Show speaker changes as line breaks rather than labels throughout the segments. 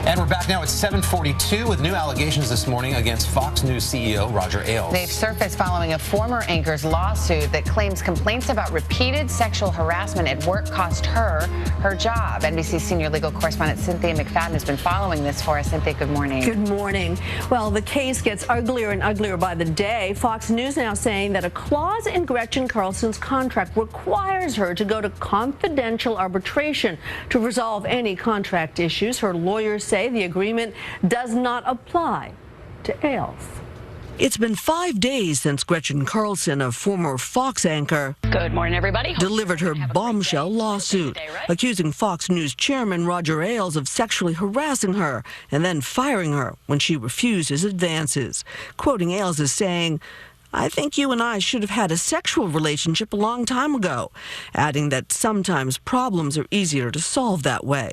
And we're back now at 7:42 with new allegations this morning against Fox News CEO Roger Ailes.
They've surfaced following a former anchor's lawsuit that claims complaints about repeated sexual harassment at work cost her job. NBC senior legal correspondent Cynthia McFadden has been following this for us. Cynthia, good morning.
Good morning. Well, the case gets uglier and uglier by the day. Fox News now saying that a clause in Gretchen Carlson's contract requires her to go to confidential arbitration to resolve any contract issues. Her lawyers say the agreement does not apply to Ailes.
It's been 5 days since Gretchen Carlson, a former Fox anchor,
Good morning, everybody.
delivered her bombshell lawsuit, accusing Fox News chairman Roger Ailes of sexually harassing her and then firing her when she refused his advances. Quoting Ailes as saying, "I think you and I should have had a sexual relationship a long time ago," adding that sometimes problems are easier to solve that way.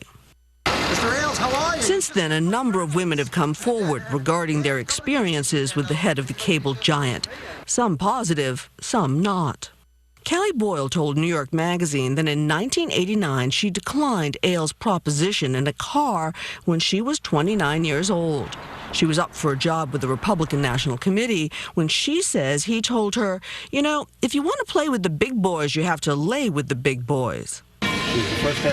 Mr. Ailes, how are you?
Since then, a number of women have come forward regarding their experiences with the head of the cable giant. Some positive, some not. Kelly Boyle told New York Magazine that in 1989 she declined Ailes' proposition in a car when she was 29 years old. She was up for a job with the Republican National Committee when she says he told her, "You know, if you want to play with the big boys, you have to lay with the big boys."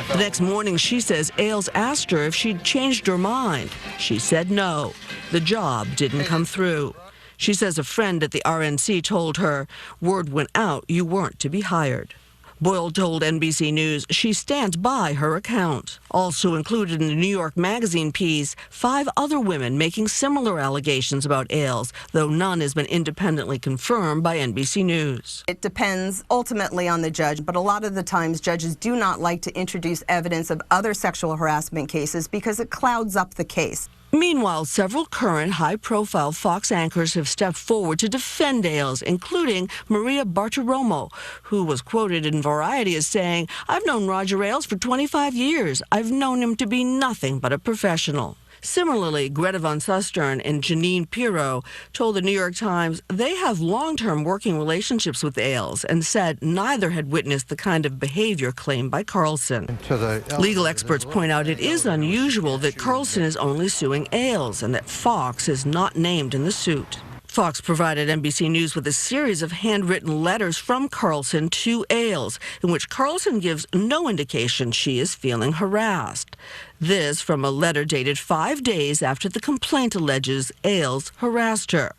The next morning, she says Ailes asked her if she'd changed her mind. She said no. The job didn't come through. She says a friend at the RNC told her, "Word went out you weren't to be hired." Boyle told NBC News she stands by her account. Also included in the New York Magazine piece, 5 other women making similar allegations about Ailes, though none has been independently confirmed by NBC News.
It depends ultimately on the judge, but a lot of the times judges do not like to introduce evidence of other sexual harassment cases because it clouds up the case.
Meanwhile, several current high-profile Fox anchors have stepped forward to defend Ailes, including Maria Bartiromo, who was quoted in Variety as saying, "I've known Roger Ailes for 25 years. I've known him to be nothing but a professional." Similarly, Greta Van Susteren and Janine Pirro told the New York Times they have long-term working relationships with Ailes and said neither had witnessed the kind of behavior claimed by Carlson. Legal experts point out it is unusual that Carlson is only suing Ailes and that Fox is not named in the suit. Fox provided NBC News with a series of handwritten letters from Carlson to Ailes, in which Carlson gives no indication she is feeling harassed. This from a letter dated 5 days after the complaint alleges Ailes harassed her.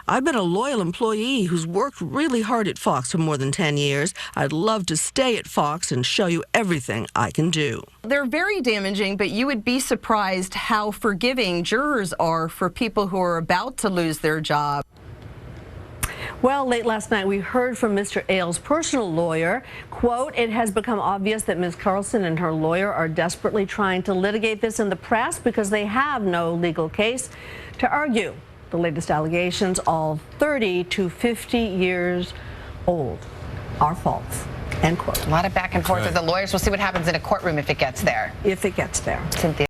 "I've been a loyal employee who's worked really hard at Fox for more than 10 years. I'd love to stay at Fox and show you everything I can do."
They're very damaging, but you would be surprised how forgiving jurors are for people who are about to lose their job.
Well, late last night, we heard from Mr. Ailes' personal lawyer. Quote, "It has become obvious that Ms. Carlson and her lawyer are desperately trying to litigate this in the press because they have no legal case to argue. The latest allegations, all 30 to 50 years old, are false." End quote.
A lot of back and forth with the lawyers. We'll see what happens in a courtroom if it gets there.
If it gets there.
Cynthia.